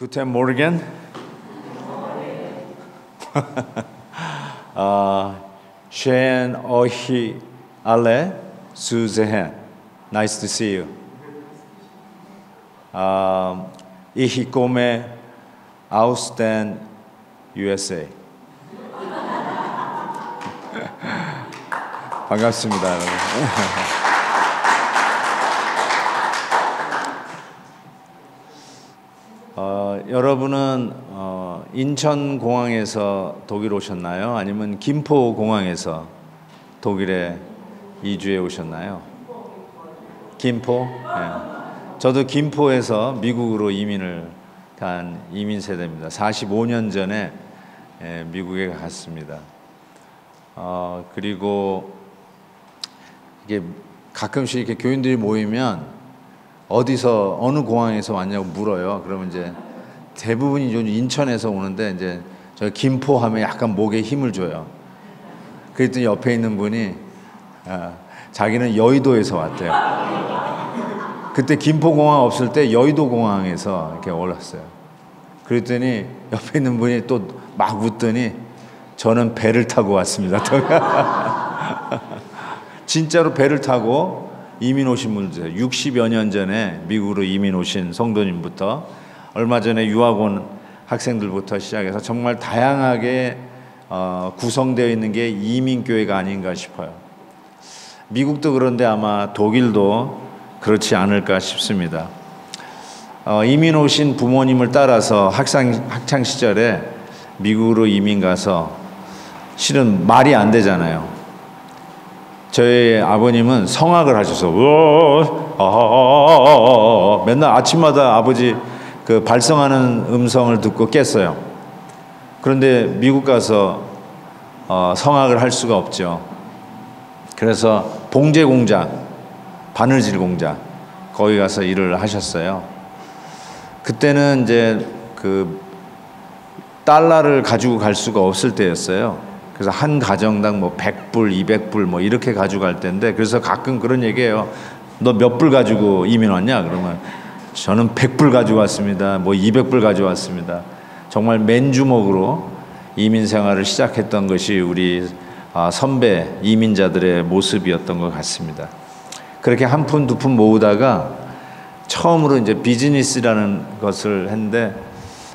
Guten Morgen. Schön euch alle zu sehen. Nice to see you. Ich komme aus den USA. 반갑습니다, 여러분. 여러분은 인천공항에서 독일 오셨나요? 아니면 김포공항에서 독일에 이주해 오셨나요? 김포? 네. 저도 김포에서 미국으로 이민을 간 이민 세대입니다. 45년 전에 미국에 갔습니다. 그리고 이게 가끔씩 이렇게 교인들이 모이면 어디서 어느 공항에서 왔냐고 물어요. 그러면 이제 대부분이 인천에서 오는데 이제 저 김포 하면 약간 목에 힘을 줘요. 그랬더니 옆에 있는 분이 자기는 여의도에서 왔대요. 그때 김포공항 없을 때 여의도공항에서 이렇게 올랐어요. 그랬더니 옆에 있는 분이 또 막 웃더니 저는 배를 타고 왔습니다. 진짜로 배를 타고 이민 오신 분들, 60여 년 전에 미국으로 이민 오신 성도님부터 얼마 전에 유학 온 학생들부터 시작해서 정말 다양하게 구성되어 있는 게 이민교회가 아닌가 싶어요. 미국도 그런데 아마 독일도 그렇지 않을까 싶습니다. 이민 오신 부모님을 따라서 학창 시절에 미국으로 이민 가서 실은 말이 안 되잖아요. 저희 아버님은 성악을 하셔서 맨날 아침마다 아버지 그 발성하는 음성을 듣고 깼어요. 그런데 미국 가서 성악을 할 수가 없죠. 그래서 봉제 공장, 바느질 공장 거기 가서 일을 하셨어요. 그때는 이제 그 달러를 가지고 갈 수가 없을 때였어요. 그래서 한 가정당 뭐 100불, 200불 뭐 이렇게 가져갈 때인데, 그래서 가끔 그런 얘기해요. 너 몇 불 가지고 이민 왔냐? 그러면 저는 100불 가지고 왔습니다. 뭐 200불 가지고 왔습니다. 정말 맨주먹으로 이민 생활을 시작했던 것이 우리 선배 이민자들의 모습이었던 것 같습니다. 그렇게 한 푼, 두 푼 모으다가 처음으로 이제 비즈니스라는 것을 했는데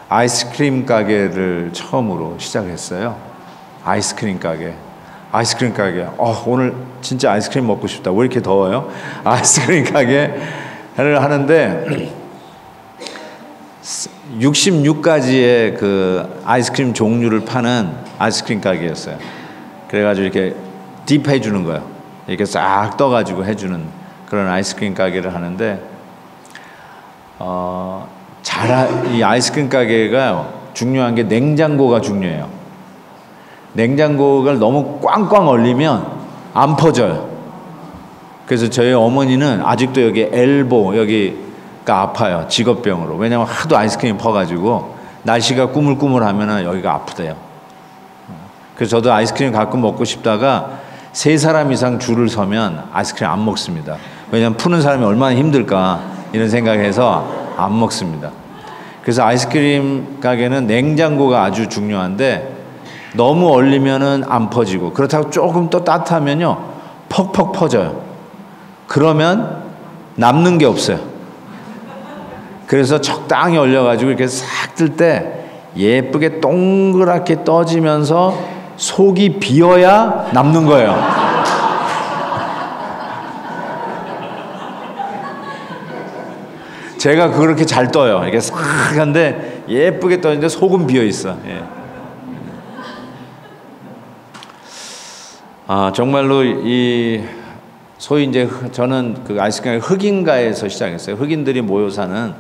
아이스크림 가게를 처음으로 시작했어요. 아이스크림 가게. 오늘 진짜 아이스크림 먹고 싶다. 왜 이렇게 더워요? 아이스크림 가게를 하는데 66가지의 그 아이스크림 종류를 파는 아이스크림 가게였어요. 그래가지고 이렇게 딥 해주는 거예요. 이렇게 싹 떠가지고 해주는 그런 아이스크림 가게를 하는데, 이 아이스크림 가게가 중요한 게 냉장고가 중요해요. 냉장고를 너무 꽝꽝 얼리면 안 퍼져요. 그래서 저희 어머니는 아직도 여기 엘보 여기가 아파요. 직업병으로. 왜냐면 하도 아이스크림 퍼가지고 날씨가 꾸물꾸물하면 여기가 아프대요. 그래서 저도 아이스크림 가끔 먹고 싶다가 3사람 이상 줄을 서면 아이스크림 안 먹습니다. 왜냐면 푸는 사람이 얼마나 힘들까 이런 생각해서 안 먹습니다. 그래서 아이스크림 가게는 냉장고가 아주 중요한데, 너무 얼리면은 안 퍼지고, 그렇다고 조금 또 따뜻하면요 퍽퍽 퍼져요. 그러면 남는 게 없어요. 그래서 적당히 얼려가지고 이렇게 싹 뜰 때 예쁘게 동그랗게 떠지면서 속이 비어야 남는 거예요. 제가 그렇게 잘 떠요. 이렇게 싹 한데 예쁘게 떠는데 속은 비어 있어. 예. 정말로 이 소위 이제 저는 그 아이스크림 흑인가에서 시작했어요. 흑인들이 모여 사는.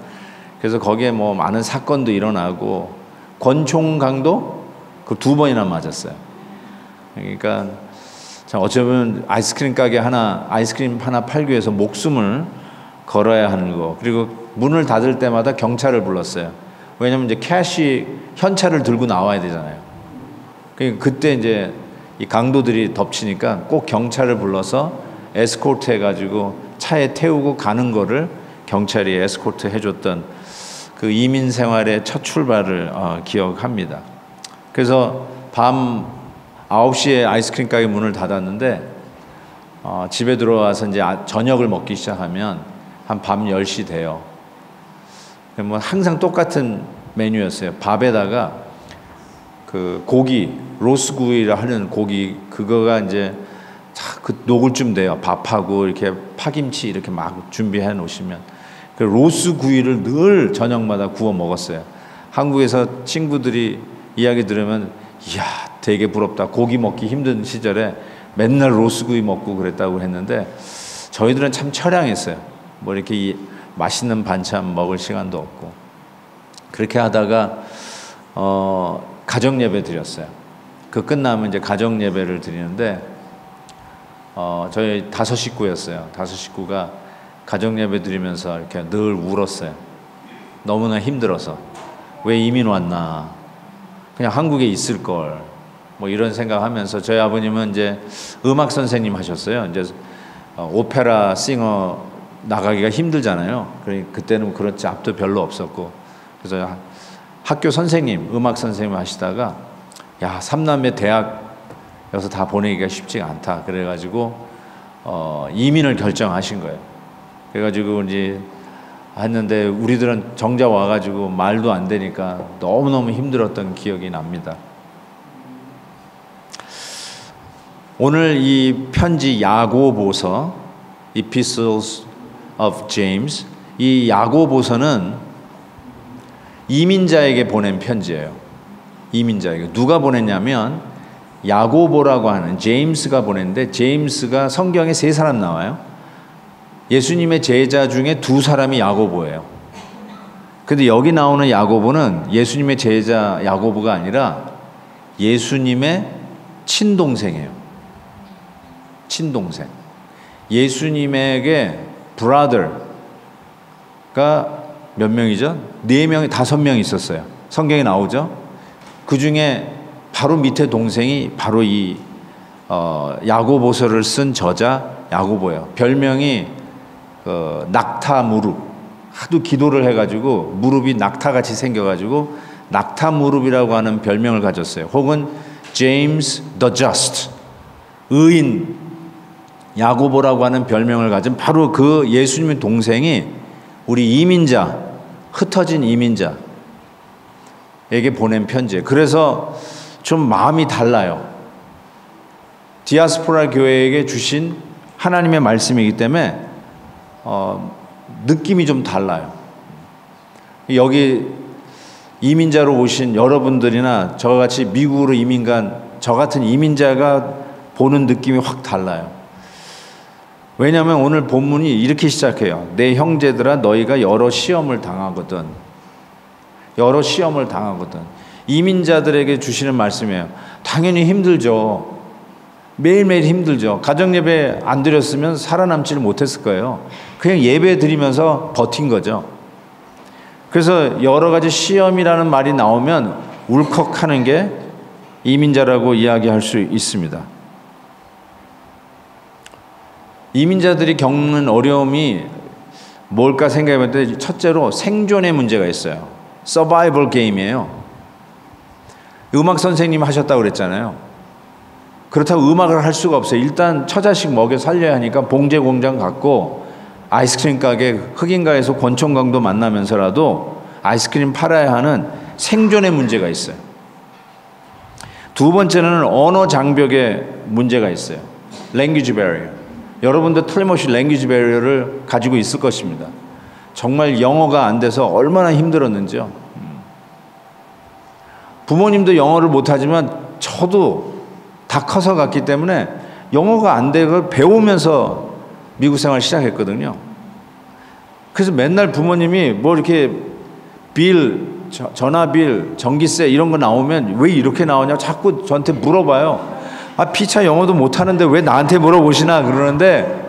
그래서 거기에 뭐 많은 사건도 일어나고 권총강도 그 2번이나 맞았어요. 그러니까 참 어쩌면 아이스크림 가게 아이스크림 하나 팔기 위해서 목숨을 걸어야 하는 거. 그리고 문을 닫을 때마다 경찰을 불렀어요. 왜냐면 이제 현찰을 들고 나와야 되잖아요. 그러니까 그때 이제 이 강도들이 덮치니까 꼭 경찰을 불러서 에스코트 해가지고 차에 태우고 가는 거를 경찰이 에스코트 해줬던 그 이민 생활의 첫 출발을 기억합니다. 그래서 밤 9시에 아이스크림 가게 문을 닫았는데 집에 들어와서 이제 저녁을 먹기 시작하면 한 밤 10시 돼요. 뭐 항상 똑같은 메뉴였어요. 밥에다가 그 고기, 로스구이라 하는 고기, 그거가 이제 그 녹을 쯤 돼요. 밥하고 이렇게 파김치 이렇게 막 준비해 놓으시면 그 로스구이를 늘 저녁마다 구워 먹었어요. 한국에서 친구들이 이야기 들으면 이야 되게 부럽다. 고기 먹기 힘든 시절에 맨날 로스구이 먹고 그랬다고 했는데 저희들은 참 처량했어요. 뭐 이렇게 맛있는 반찬 먹을 시간도 없고 그렇게 하다가 가정 예배 드렸어요. 그 끝나면 이제 가정 예배를 드리는데 저희 5식구였어요. 5식구가 가정 예배 드리면서 이렇게 늘 울었어요. 너무나 힘들어서 왜 이민 왔나? 그냥 한국에 있을 걸. 뭐 이런 생각하면서 저희 아버님은 이제 음악 선생님 하셨어요. 이제 오페라 싱어 나가기가 힘들잖아요. 그때는 그런 잡도 별로 없었고 그래서 학교 선생님, 음악 선생님 하시다가 야 삼남매 대학 여기서 다 보내기가 쉽지가 않다. 그래가지고 이민을 결정하신 거예요. 그래가지고 이제 했는데 우리들은 정작 와가지고 말도 안 되니까 너무너무 힘들었던 기억이 납니다. 오늘 이 편지 야고보서 Epistles of James 이 야고보서는 이민자에게 보낸 편지예요. 이민자에게 누가 보냈냐면 야고보라고 하는 제임스가 보냈는데 제임스가 성경에 3사람 나와요. 예수님의 제자 중에 2사람이 야고보예요. 근데 여기 나오는 야고보는 예수님의 제자 야고보가 아니라 예수님의 친동생이에요. 친동생. 예수님에게 brother가 몇 명이죠? 4명, 5명 있었어요. 성경에 나오죠? 그 중에 바로 밑에 동생이 바로 이 야고보서를 쓴 저자 야고보예요. 별명이 낙타 무릎. 하도 기도를 해가지고 무릎이 낙타같이 생겨가지고 낙타 무릎이라고 하는 별명을 가졌어요. 혹은 James the Just, 의인 야고보라고 하는 별명을 가진 바로 그 예수님의 동생이 우리 이민자, 흩어진 이민자에게 보낸 편지예요. 그래서 좀 마음이 달라요. 디아스포라 교회에게 주신 하나님의 말씀이기 때문에 느낌이 좀 달라요. 여기 이민자로 오신 여러분들이나 저같이 미국으로 이민 간 저 같은 이민자가 보는 느낌이 확 달라요. 왜냐하면 오늘 본문이 이렇게 시작해요. 내 형제들아 너희가 여러 시험을 당하거든. 여러 시험을 당하거든. 이민자들에게 주시는 말씀이에요. 당연히 힘들죠. 매일매일 힘들죠. 가정예배 안 드렸으면 살아남지를 못했을 거예요. 그냥 예배 드리면서 버틴 거죠. 그래서 여러 가지 시험이라는 말이 나오면 울컥하는 게 이민자라고 이야기할 수 있습니다. 이민자들이 겪는 어려움이 뭘까 생각해 볼 때 첫째로 생존의 문제가 있어요. 서바이벌 게임이에요. 음악 선생님 하셨다고 그랬잖아요. 그렇다고 음악을 할 수가 없어요. 일단 처자식 먹여 살려야 하니까 봉제 공장 갖고 아이스크림 가게 흑인가에서 권총광도 만나면서라도 아이스크림 팔아야 하는 생존의 문제가 있어요. 두 번째는 언어 장벽의 문제가 있어요. language barrier. 여러분도 틀림없이 language barrier를 가지고 있을 것입니다. 정말 영어가 안 돼서 얼마나 힘들었는지요. 부모님도 영어를 못하지만 저도 다 커서 갔기 때문에 영어가 안 되고 배우면서 미국 생활 시작했거든요. 그래서 맨날 부모님이 뭐 이렇게 전화빌, 전기세 이런 거 나오면 왜 이렇게 나오냐 자꾸 저한테 물어봐요. 피차 영어도 못하는데 왜 나한테 물어보시나 그러는데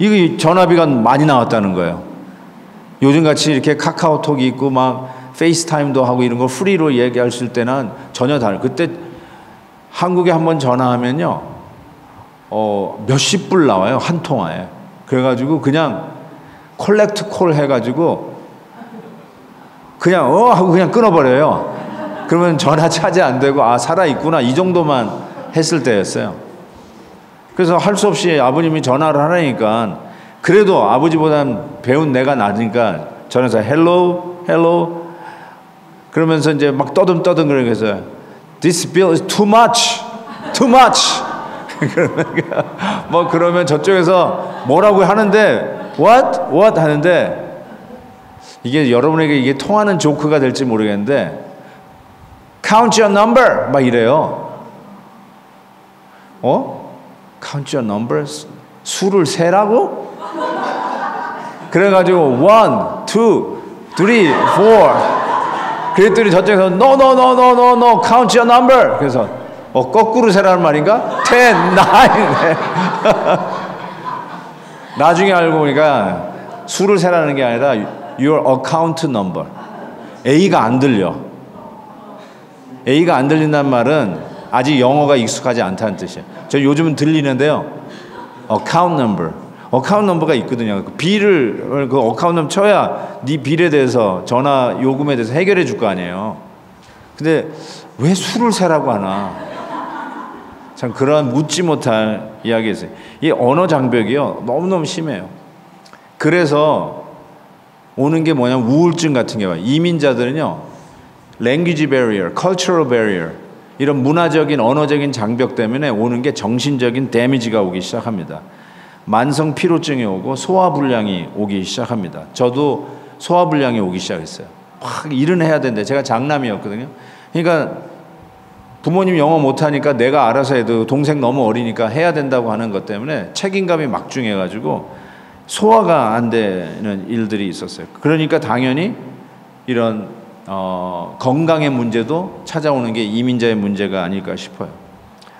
이거 전화비가 많이 나왔다는 거예요. 요즘같이 이렇게 카카오톡이 있고 막 페이스타임도 하고 이런 거 프리로 얘기할 수 있을 때는 전혀 다르고 그때 한국에 한번 전화하면요 몇십 불 나와요 한 통화에. 그래가지고 그냥 콜렉트 콜 해가지고 그냥 하고 그냥 끊어버려요. 그러면 전화 차지 안 되고 살아있구나 이 정도만 했을 때였어요. 그래서 할 수 없이 아버님이 전화를 하라니까 그래도 아버지보단 배운 내가 나으니까 전화해서 헬로 그러면서 이제 막 떠듬 그러면서 This bill is too much. 그러면 저쪽에서 뭐라고 하는데 what 하는데 이게 여러분에게 이게 통하는 조크가 될지 모르겠는데 Count your number 막 이래요. Count your numbers? 수를 세라고? 그래가지고 1, 2, 3, 4 그랬더니 저쪽에서 No count your number 그래서 거꾸로 세라는 말인가? 10, 9 나중에 알고 보니까 수를 세라는 게 아니라 Your account number A가 안 들려. A가 안 들린다는 말은 아직 영어가 익숙하지 않다는 뜻이에요. 저 요즘은 들리는데요. account number가 있거든요. 빌을 그 account number 쳐야 네 빌에 대해서 전화 요금에 대해서 해결해 줄 거 아니에요. 근데 왜 수를 세라고 하나? 참 그런 묻지 못할 이야기였어요. 이 언어 장벽이요 너무너무 심해요. 그래서 오는 게 뭐냐면 우울증 같은 게 와요. 이민자들은요 language barrier, cultural barrier 이런 문화적인 언어적인 장벽 때문에 오는 게 정신적인 데미지가 오기 시작합니다. 만성 피로증이 오고 소화불량이 오기 시작합니다. 저도 소화불량이 오기 시작했어요. 막 일은 해야 되는데 제가 장남이었거든요. 그러니까 부모님 영어 못하니까 내가 알아서 해도 동생 너무 어리니까 해야 된다고 하는 것 때문에 책임감이 막중해가지고 소화가 안 되는 일들이 있었어요. 그러니까 당연히 이런 건강의 문제도 찾아오는 게 이민자의 문제가 아닐까 싶어요.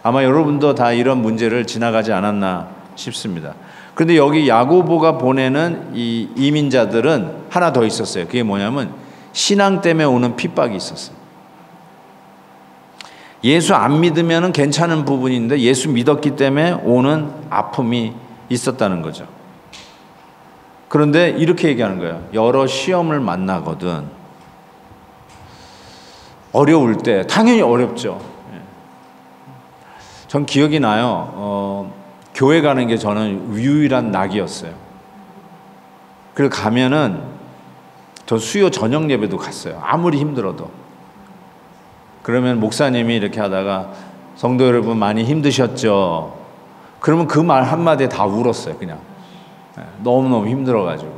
아마 여러분도 다 이런 문제를 지나가지 않았나 싶습니다. 그런데 여기 야고보가 보내는 이 이민자들은 하나 더 있었어요. 그게 뭐냐면 신앙 때문에 오는 핍박이 있었어요. 예수 안 믿으면 괜찮은 부분인데 예수 믿었기 때문에 오는 아픔이 있었다는 거죠. 그런데 이렇게 얘기하는 거예요. 여러 시험을 만나거든 어려울 때 당연히 어렵죠. 전 기억이 나요. 교회 가는 게 저는 유일한 낙이었어요. 그래서 가면은 저 수요 저녁 예배도 갔어요. 아무리 힘들어도. 그러면 목사님이 이렇게 하다가 성도 여러분 많이 힘드셨죠? 그러면 그 말 한마디에 다 울었어요. 그냥 너무너무 힘들어가지고.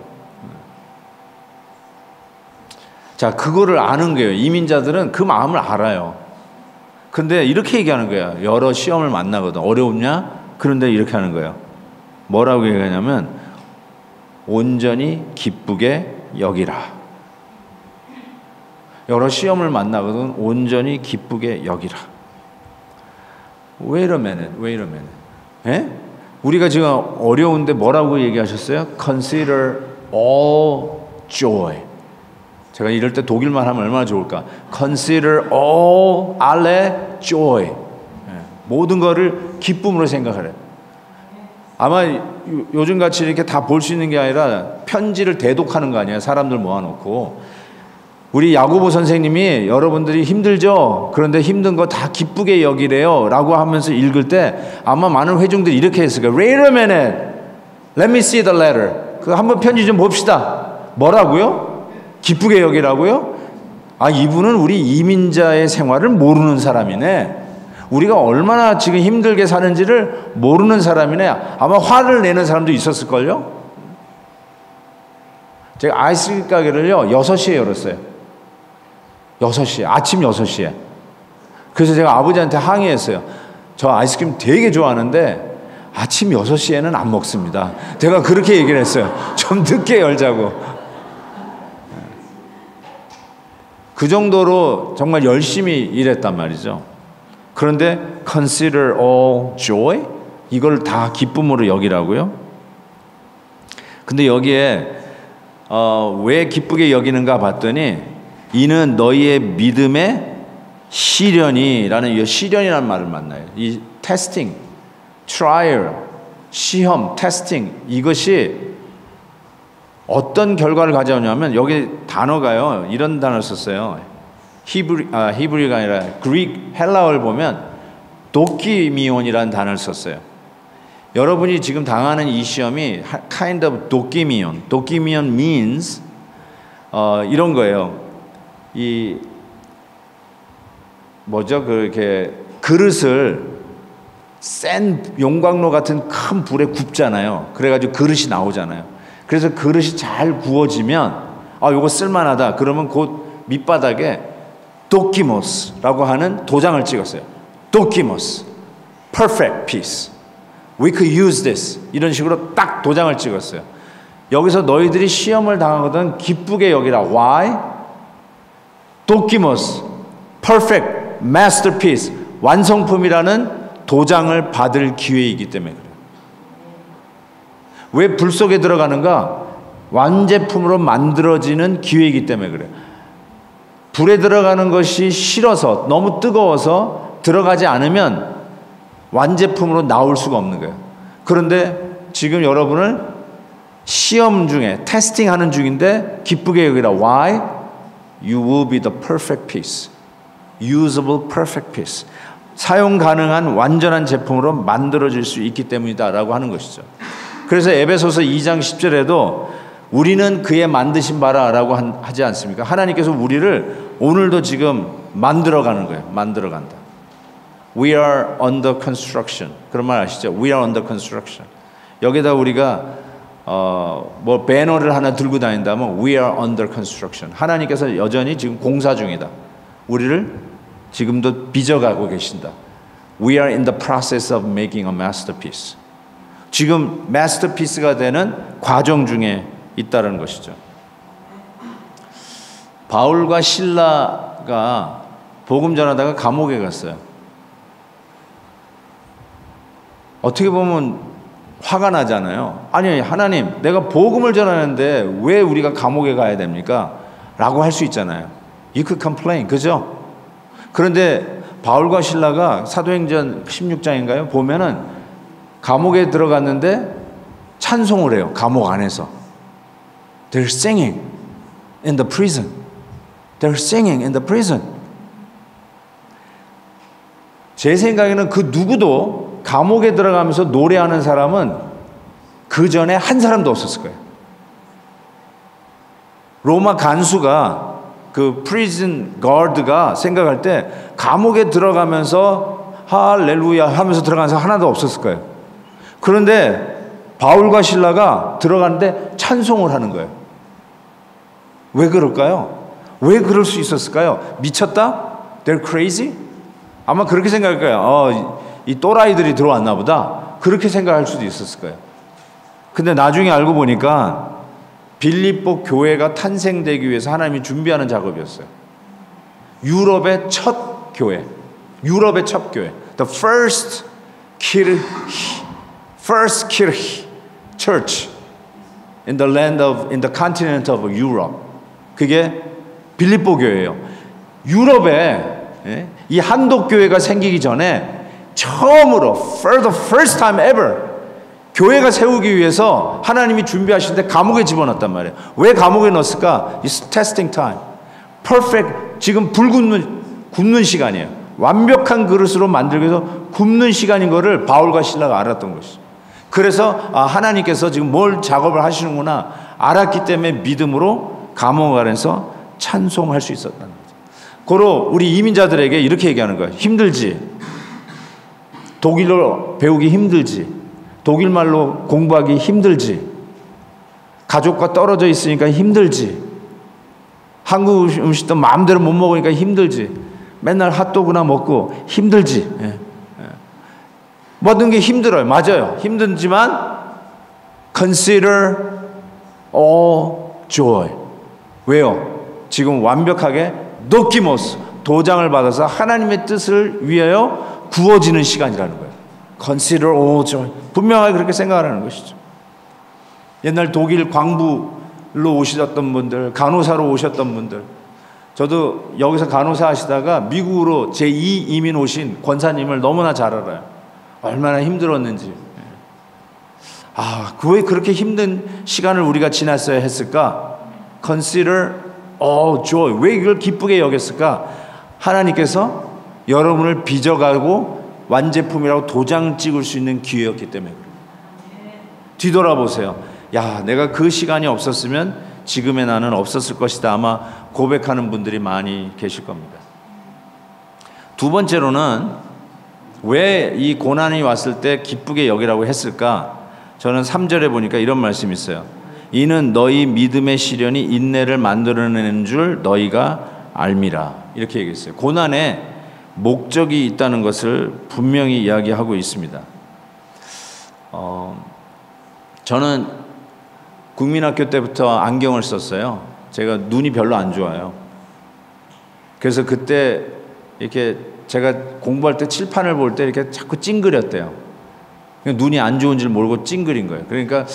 자, 그거를 아는 거예요. 이민자들은 그 마음을 알아요. 근데 이렇게 얘기하는 거예요. 여러 시험을 만나거든. 어려웠냐? 그런데 이렇게 하는 거예요. 뭐라고 얘기하냐면 온전히 기쁘게 여기라. 여러 시험을 만나거든 온전히 기쁘게 여기라. Wait a minute. 예? 우리가 지금 어려운데 뭐라고 얘기하셨어요? Consider all joy. 제가 이럴 때 독일말 하면 얼마나 좋을까? Consider all alle joy. 모든 거를 기쁨으로 생각하래. 아마 요즘같이 이렇게 다 볼 수 있는 게 아니라 편지를 대독하는 거 아니에요? 사람들 모아놓고. 우리 야고보 선생님이 여러분들이 힘들죠? 그런데 힘든 거 다 기쁘게 여기래요 라고 하면서 읽을 때 아마 많은 회중들이 이렇게 했을 거예요. Wait a minute. Let me see the letter. 그거 한번 편지 좀 봅시다. 뭐라고요? 기쁘게 여기라고요? 이분은 우리 이민자의 생활을 모르는 사람이네. 우리가 얼마나 지금 힘들게 사는지를 모르는 사람이네. 아마 화를 내는 사람도 있었을걸요? 제가 아이스크림 가게를요 6시에 열었어요. 6시에 아침 6시에. 그래서 제가 아버지한테 항의했어요. 저 아이스크림 되게 좋아하는데 아침 6시에는 안 먹습니다. 제가 그렇게 얘기를 했어요. 좀 늦게 열자고. 그 정도로 정말 열심히 일했단 말이죠. 그런데 consider all joy? 이걸 다 기쁨으로 여기라고요? 근데 여기에 왜 기쁘게 여기는가 봤더니 이는 너희의 믿음의 시련이라는 이 시련이라는 말을 만나요. 이 테스팅, 트라이얼, 시험, 테스팅 이것이 어떤 결과를 가져오냐면 여기 단어가요. 이런 단어를 썼어요. 히브리가 아니라 그릭 헬라어를 보면 도키미온이라는 단어를 썼어요. 여러분이 지금 당하는 이 시험이 kind of 도키미온. 도키미온 means 이런 거예요. 이 뭐죠? 그렇게 그릇을 센 용광로 같은 큰 불에 굽잖아요. 그래가지고 그릇이 나오잖아요. 그래서 그릇이 잘 구워지면 요거 쓸만하다. 그러면 곧 밑바닥에 도키모스라고 하는 도장을 찍었어요. 도키모스, perfect piece. We could use this. 이런 식으로 딱 도장을 찍었어요. 여기서 너희들이 시험을 당하거든 기쁘게 여기라. Why? 도키모스, perfect, masterpiece, 완성품이라는 도장을 받을 기회이기 때문에 그래요. 왜 불 속에 들어가는가? 완제품으로 만들어지는 기회이기 때문에 그래요. 불에 들어가는 것이 싫어서 너무 뜨거워서 들어가지 않으면 완제품으로 나올 수가 없는 거예요. 그런데 지금 여러분을 시험 중에 테스팅하는 중인데 기쁘게 여기라. Why? You will be the perfect piece. Usable perfect piece. 사용 가능한 완전한 제품으로 만들어질 수 있기 때문이다 라고 하는 것이죠. 그래서 에베소서 2장 10절에도 우리는 그의 만드신 바라 라고 하지 않습니까? 하나님께서 우리를 오늘도 지금 만들어가는 거예요. 만들어간다. We are under construction. 그런 말 아시죠? We are under construction. 여기다 우리가 뭐 배너를 하나 들고 다닌다면 We are under construction. 하나님께서 여전히 지금 공사 중이다. 우리를 지금도 빚어가고 계신다. We are in the process of making a masterpiece. 지금 마스터피스가 되는 과정 중에 있다는 것이죠. 바울과 실라가 복음 전하다가 감옥에 갔어요. 어떻게 보면 화가 나잖아요. 아니 하나님 내가 복음을 전하는데 왜 우리가 감옥에 가야 됩니까? 라고 할 수 있잖아요. You could complain. 그죠? 그런데 바울과 실라가 사도행전 16장인가요? 보면은 감옥에 들어갔는데 찬송을 해요. 감옥 안에서. They're singing in the prison. They're singing in the prison. 제 생각에는 그 누구도 감옥에 들어가면서 노래하는 사람은 그 전에 한 사람도 없었을 거예요. 로마 간수가 그 프리즌 가드가 생각할 때 감옥에 들어가면서 할렐루야 하면서 들어가는 사람 하나도 없었을 거예요. 그런데 바울과 실라가 들어가는데 찬송을 하는 거예요. 왜 그럴까요? 왜 그럴 수 있었을까요? 미쳤다? They're crazy? 아마 그렇게 생각할 거예요. 이 또라이들이 들어왔나 보다. 그렇게 생각할 수도 있었을 거예요. 근데 나중에 알고 보니까 빌립보 교회가 탄생되기 위해서 하나님이 준비하는 작업이었어요. 유럽의 첫 교회. 유럽의 첫 교회. The first kirche church in the continent of Europe. 그게 빌립보 교회예요. 유럽에 이 한독 교회가 생기기 전에 처음으로 for the first time ever 교회가 세우기 위해서 하나님이 준비하시는데 감옥에 집어넣었단 말이에요. 왜 감옥에 넣었을까? It's testing time. Perfect. 지금 불 굽는 시간이에요. 완벽한 그릇으로 만들기 위해서 굽는 시간인 거를 바울과 실라가 알았던 것이죠. 그래서 하나님께서 지금 뭘 작업을 하시는구나 알았기 때문에 믿음으로 감옥 안에서 찬송할 수 있었다는 거죠. 고로 우리 이민자들에게 이렇게 얘기하는 거예요. 힘들지? 독일어 배우기 힘들지? 독일말로 공부하기 힘들지? 가족과 떨어져 있으니까 힘들지? 한국 음식도 마음대로 못 먹으니까 힘들지? 맨날 핫도그나 먹고 힘들지? 모든 게 힘들어요. 맞아요. 힘들지만 consider all joy. 왜요? 지금 완벽하게 도키모스 도장을 받아서 하나님의 뜻을 위하여 구워지는 시간이라는 거예요. Consider all joy. 분명하게 그렇게 생각하라는 것이죠. 옛날 독일 광부로 오셨던 분들, 간호사로 오셨던 분들, 저도 여기서 간호사 하시다가 미국으로 제2 이민 오신 권사님을 너무나 잘 알아요. 얼마나 힘들었는지. 왜 그렇게 힘든 시간을 우리가 지났어야 했을까? Consider all joy. 왜 이걸 기쁘게 여겼을까? 하나님께서 여러분을 빚어가고 완제품이라고 도장 찍을 수 있는 기회였기 때문에 그래요. 뒤돌아보세요. 내가 그 시간이 없었으면 지금의 나는 없었을 것이다. 아마 고백하는 분들이 많이 계실 겁니다. 두 번째로는 왜 이 고난이 왔을 때 기쁘게 여기라고 했을까? 저는 3절에 보니까 이런 말씀이 있어요. 이는 너희 믿음의 시련이 인내를 만들어내는 줄 너희가 알미라. 이렇게 얘기했어요. 고난에 목적이 있다는 것을 분명히 이야기하고 있습니다. 저는 국민학교 때부터 안경을 썼어요. 제가 눈이 별로 안 좋아요. 그래서 그때 이렇게 제가 공부할 때 칠판을 볼 때 이렇게 자꾸 찡그렸대요. 눈이 안 좋은 줄 모르고 찡그린 거예요. 그러니까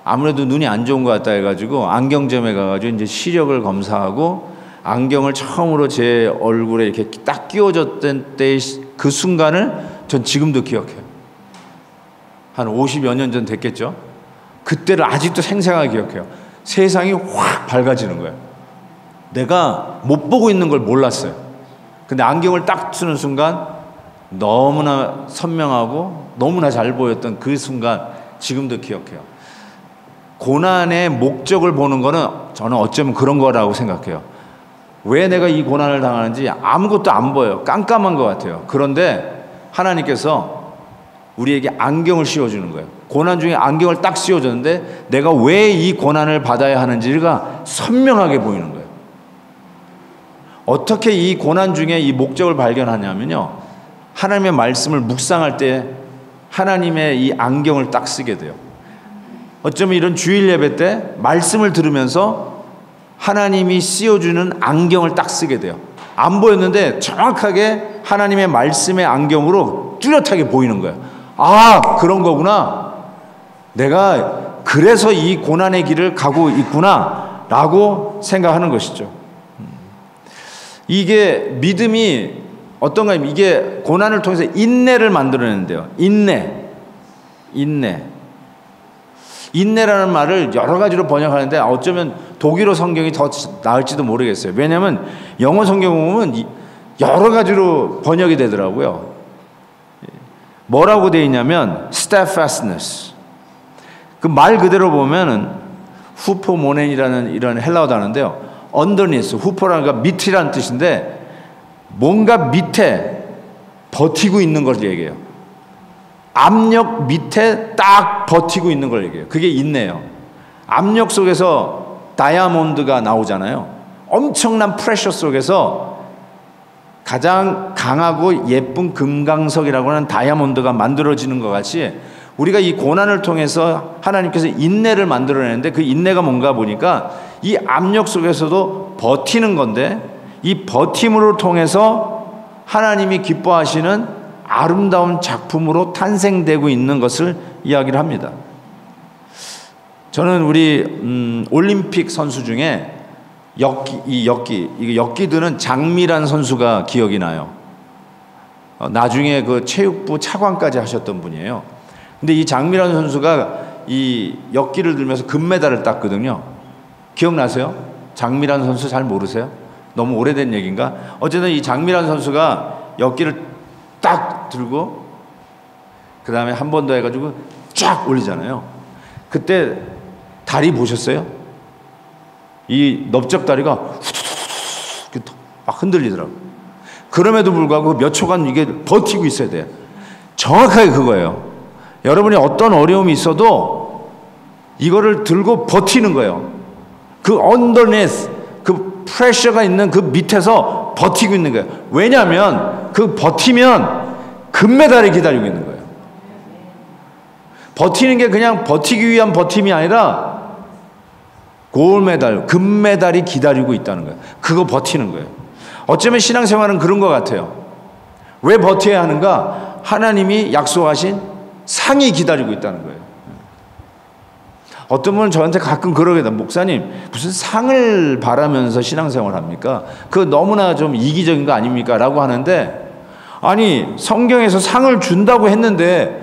아무래도 눈이 안 좋은 것 같다 해가지고 안경점에 가가지고 이제 시력을 검사하고 안경을 처음으로 제 얼굴에 이렇게 딱 끼워줬던 때의 그 순간을 전 지금도 기억해요. 한 50여 년 전 됐겠죠? 그때를 아직도 생생하게 기억해요. 세상이 확 밝아지는 거예요. 내가 못 보고 있는 걸 몰랐어요. 근데 안경을 딱 쓰는 순간 너무나 선명하고 너무나 잘 보였던 그 순간 지금도 기억해요. 고난의 목적을 보는 거는 저는 어쩌면 그런 거라고 생각해요. 왜 내가 이 고난을 당하는지 아무것도 안 보여요. 깜깜한 것 같아요. 그런데 하나님께서 우리에게 안경을 씌워주는 거예요. 고난 중에 안경을 딱 씌워줬는데 내가 왜 이 고난을 받아야 하는지가 선명하게 보이는 거예요. 어떻게 이 고난 중에 이 목적을 발견하냐면요, 하나님의 말씀을 묵상할 때 하나님의 이 안경을 딱 쓰게 돼요. 어쩌면 이런 주일 예배 때 말씀을 들으면서 하나님이 씌워주는 안경을 딱 쓰게 돼요. 안 보였는데 정확하게 하나님의 말씀의 안경으로 뚜렷하게 보이는 거예요. 그런 거구나. 내가 그래서 이 고난의 길을 가고 있구나 라고 생각하는 것이죠. 이게 믿음이 어떤가 하면 이게 고난을 통해서 인내를 만들어내는데요. 인내라는 말을 여러 가지로 번역하는데 어쩌면 독일어 성경이 더 나을지도 모르겠어요. 왜냐하면 영어 성경 보면 여러 가지로 번역이 되더라고요. 뭐라고 되어 있냐면 steadfastness. 그 말 그대로 보면은 후포모넨이라는 이런 헬라어 단어인데요. underneath, 후포라는 건 밑이라는 뜻인데 뭔가 밑에 버티고 있는 걸 얘기해요. 압력 밑에 딱 버티고 있는 걸 얘기해요. 그게 인내예요. 압력 속에서 다이아몬드가 나오잖아요. 엄청난 프레셔 속에서 가장 강하고 예쁜 금강석이라고 하는 다이아몬드가 만들어지는 것 같이 우리가 이 고난을 통해서 하나님께서 인내를 만들어내는데 그 인내가 뭔가 보니까 이 압력 속에서도 버티는 건데 이 버팀으로 통해서 하나님이 기뻐하시는 아름다운 작품으로 탄생되고 있는 것을 이야기를 합니다. 저는 우리 올림픽 선수 중에 역기드는 장미란 선수가 기억이 나요. 나중에 그 체육부 차관까지 하셨던 분이에요. 근데 이 장미란 선수가 이 역기를 들면서 금메달을 땄거든요. 기억나세요? 장미란 선수 잘 모르세요? 너무 오래된 얘기인가? 어쨌든 이 장미란 선수가 역기를 딱 들고 그 다음에 한 번 더 해가지고 쫙 올리잖아요. 그때 다리 보셨어요? 이 넓적다리가 후두둑 막 흔들리더라고요. 그럼에도 불구하고 몇 초간 이게 버티고 있어야 돼요. 정확하게 그거예요. 여러분이 어떤 어려움이 있어도 이거를 들고 버티는 거예요. 그 underneath, 그 프레셔가 있는 그 밑에서 버티고 있는 거예요. 왜냐하면 그 버티면 금메달이 기다리고 있는 거예요. 버티는 게 그냥 버티기 위한 버팀이 아니라 골메달, 금메달이 기다리고 있다는 거예요. 그거 버티는 거예요. 어쩌면 신앙생활은 그런 것 같아요. 왜 버텨야 하는가? 하나님이 약속하신 상이 기다리고 있다는 거예요. 어떤 분은 저한테 가끔 그러게 돼요. 목사님, 무슨 상을 바라면서 신앙생활 합니까? 그거 너무나 좀 이기적인 거 아닙니까? 라고 하는데, 아니 성경에서 상을 준다고 했는데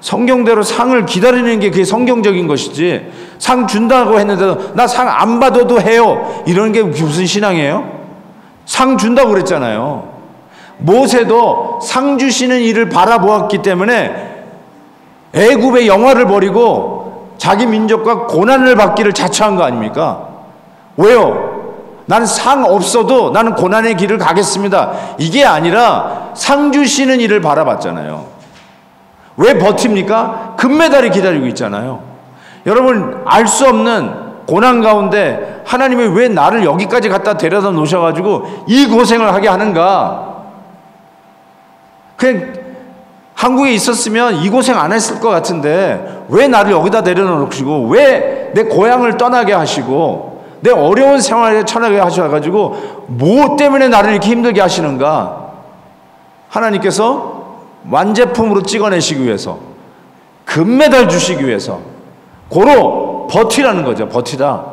성경대로 상을 기다리는 게 그게 성경적인 것이지, 상 준다고 했는데도 나 상 안 받아도 해요, 이런 게 무슨 신앙이에요? 상 준다고 그랬잖아요. 모세도 상 주시는 일을 바라보았기 때문에 애굽의 영화를 버리고 자기 민족과 고난을 받기를 자처한 거 아닙니까? 왜요? 나는 상 없어도 나는 고난의 길을 가겠습니다, 이게 아니라 상 주시는 일을 바라봤잖아요. 왜 버팁니까? 금메달이 기다리고 있잖아요. 여러분, 알 수 없는 고난 가운데 하나님이 왜 나를 여기까지 갖다 데려다 놓으셔가지고 이 고생을 하게 하는가? 그냥 한국에 있었으면 이 고생 안 했을 것 같은데 왜 나를 여기다 내려놓으시고, 왜 내 고향을 떠나게 하시고, 내 어려운 생활에 처하게 하셔가지고 뭐 때문에 나를 이렇게 힘들게 하시는가? 하나님께서 완제품으로 찍어내시기 위해서, 금메달 주시기 위해서 고로 버티라는 거죠. 버티다.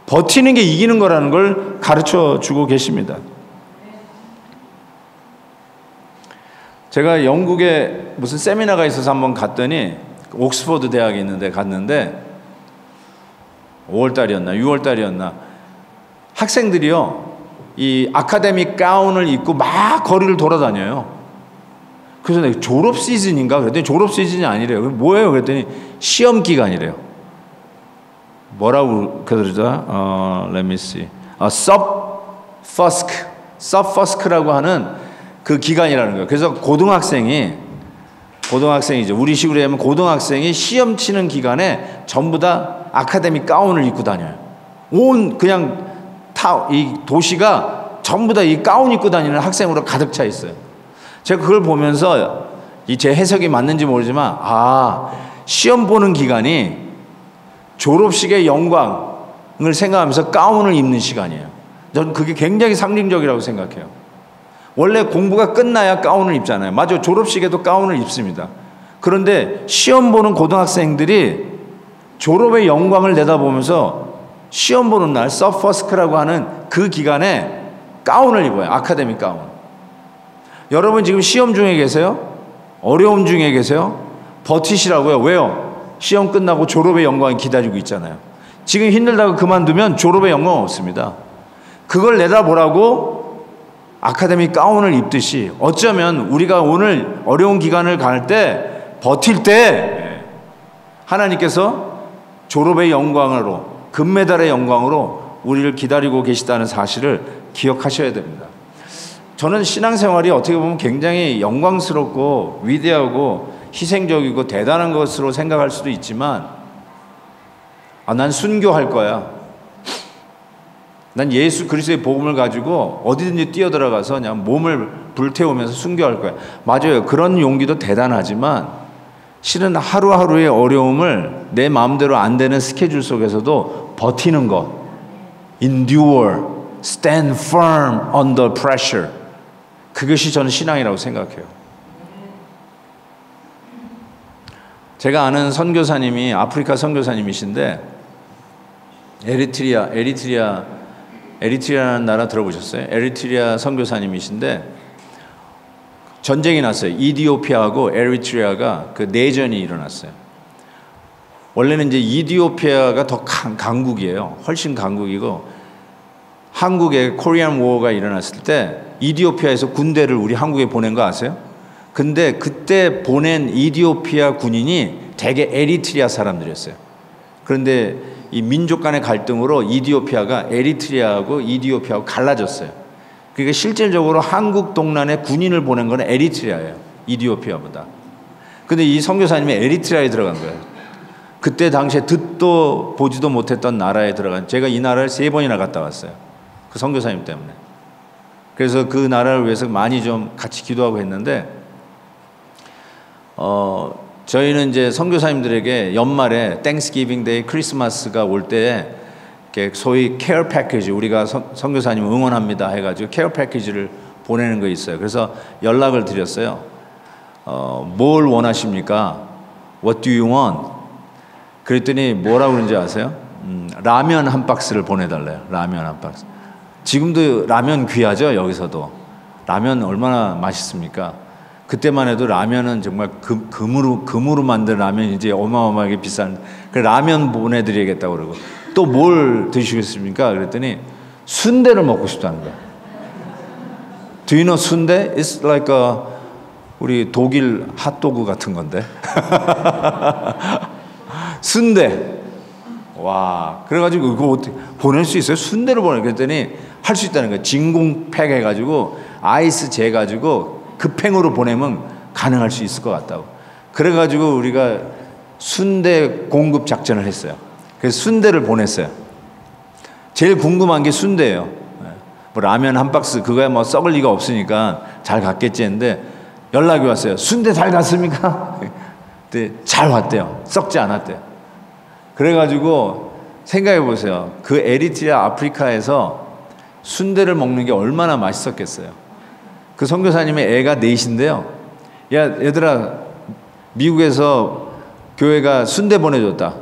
버티는 게 이기는 거라는 걸 가르쳐 주고 계십니다. 제가 영국에 무슨 세미나가 있어서 한번 갔더니, 옥스퍼드 대학에 있는데 갔는데 5월달이었나 6월달이었나 학생들이요, 이 아카데믹 가운을 입고 막 거리를 돌아다녀요. 그래서 내가 졸업 시즌인가 그랬더니 졸업 시즌이 아니래요. 뭐예요? 그랬더니 시험 기간이래요. 뭐라고 그러죠? let me see. subfusk라고 하는 그 기간이라는 거예요. 그래서 고등학생이죠. 우리 식으로 하면 고등학생이 시험 치는 기간에 전부 다 아카데믹 가운을 입고 다녀요. 온 그냥 이 도시가 전부 다 이 가운 입고 다니는 학생으로 가득 차 있어요. 제가 그걸 보면서 제 해석이 맞는지 모르지만, 시험 보는 기간이 졸업식의 영광을 생각하면서 가운을 입는 시간이에요. 저는 그게 굉장히 상징적이라고 생각해요. 원래 공부가 끝나야 가운을 입잖아요. 맞아요. 졸업식에도 가운을 입습니다. 그런데 시험 보는 고등학생들이 졸업의 영광을 내다보면서 시험 보는 날, 서퍼스크라고 하는 그 기간에 가운을 입어요. 아카데믹 가운. 여러분 지금 시험 중에 계세요? 어려움 중에 계세요? 버티시라고요. 왜요? 시험 끝나고 졸업의 영광이 기다리고 있잖아요. 지금 힘들다고 그만두면 졸업의 영광 없습니다. 그걸 내다보라고 아카데믹 가운을 입듯이, 어쩌면 우리가 오늘 어려운 기간을 갈 때, 버틸 때 하나님께서 졸업의 영광으로, 금메달의 영광으로 우리를 기다리고 계시다는 사실을 기억하셔야 됩니다. 저는 신앙생활이 어떻게 보면 굉장히 영광스럽고 위대하고 희생적이고 대단한 것으로 생각할 수도 있지만, 난 순교할 거야, 난 예수 그리스도의 복음을 가지고 어디든지 뛰어들어가서 그냥 몸을 불태우면서 순교할 거야. 맞아요. 그런 용기도 대단하지만 실은 하루하루의 어려움을 내 마음대로 안 되는 스케줄 속에서도 버티는 것, endure, stand firm under pressure, 그것이 저는 신앙이라고 생각해요. 제가 아는 선교사님이 아프리카 선교사님이신데, 에리트리아라는 나라 들어보셨어요? 에리트리아 선교사님이신데 전쟁이 났어요. 이디오피아하고 에리트리아가 그 내전이 일어났어요. 원래는 이제 이디오피아가 더 강국이에요. 훨씬 강국이고, 한국에 코리안 워가 일어났을 때 이디오피아에서 군대를 우리 한국에 보낸 거 아세요? 근데 그때 보낸 이디오피아 군인이 대개 에리트리아 사람들이었어요. 그런데 이 민족 간의 갈등으로 이디오피아가 에리트리아하고 이디오피아하고 갈라졌어요. 그러니까 실질적으로 한국 동란에 군인을 보낸 건 에리트리아예요. 이디오피아보다. 근데 이 선교사님이 에리트리아에 들어간 거예요. 그때 당시에 듣도 보지도 못했던 나라에 들어간, 제가 이 나라를 3번이나 갔다 왔어요. 그 선교사님 때문에. 그래서 그 나라를 위해서 많이 좀 같이 기도하고 했는데, 저희는 이제 선교사님들에게 연말에 땡스기빙 데이, 크리스마스가 올 때 소위 케어 패키지, 우리가 선교사님 응원합니다 해가지고 케어 패키지를 보내는 거 있어요. 그래서 연락을 드렸어요. 뭘 원하십니까? What do you want? 그랬더니 뭐라고 그러는지 아세요? 라면 한 박스를 보내달래요. 라면 한 박스. 지금도 라면 귀하죠? 여기서도 라면 얼마나 맛있습니까? 그때만 해도 라면은 정말 금으로 만든 라면이 이제 어마어마하게 비싼, 그 라면 보내드려야겠다고 그러고, 또 뭘 드시겠습니까? 그랬더니 순대를 먹고 싶다는 거야. Do you know 순대? It's like 우리 독일 핫도그 같은 건데. 순대. 와, 그래가지고 이거 어떻게 보낼 수 있어요? 순대를 보내. 그랬더니 할 수 있다는 거예요. 진공팩 해가지고 아이스 재가지고 급행으로 보내면 가능할 수 있을 것 같다고. 그래가지고 우리가 순대 공급 작전을 했어요. 그래서 순대를 보냈어요. 제일 궁금한 게 순대예요. 뭐 라면 한 박스 그거야 뭐 썩을 리가 없으니까 잘 갔겠지 했는데 연락이 왔어요. 순대 잘 갔습니까? 근데 잘 왔대요. 썩지 않았대요. 그래가지고 생각해 보세요. 그 에리트리아 아프리카에서 순대를 먹는 게 얼마나 맛있었겠어요. 그 선교사님의 애가 넷인데요. 야, 얘들아, 미국에서 교회가 순대 보내줬다.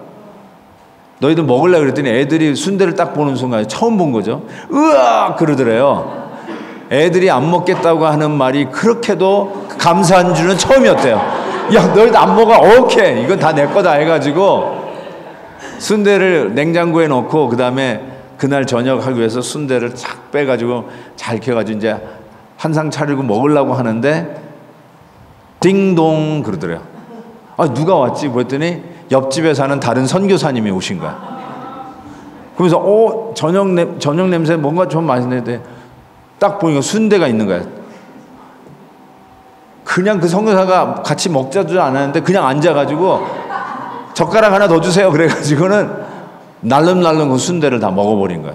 너희들 먹을래? 그랬더니 애들이 순대를 딱 보는 순간에 처음 본 거죠. 으악! 그러더래요. 애들이 안 먹겠다고 하는 말이 그렇게도 감사한 줄은 처음이었대요. 야, 너희들 안 먹어? 오케이. 이건 다 내 거다 해가지고 순대를 냉장고에 넣고 그 다음에 그날 저녁 하기 위해서 순대를 착 빼가지고 잘 켜가지고 이제 한 상 차리고 먹으려고 하는데 띵동 그러더래요. 아, 누가 왔지? 그랬더니 옆집에 사는 다른 선교사님이 오신 거야. 그러면서 저녁 냄새 뭔가 좀 맛있는데 딱 보니까 순대가 있는 거야. 그냥 그 선교사가 같이 먹자도 안 하는데 그냥 앉아가지고 젓가락 하나 더 주세요 그래가지고는 날름날름 그 순대를 다 먹어버린 거야.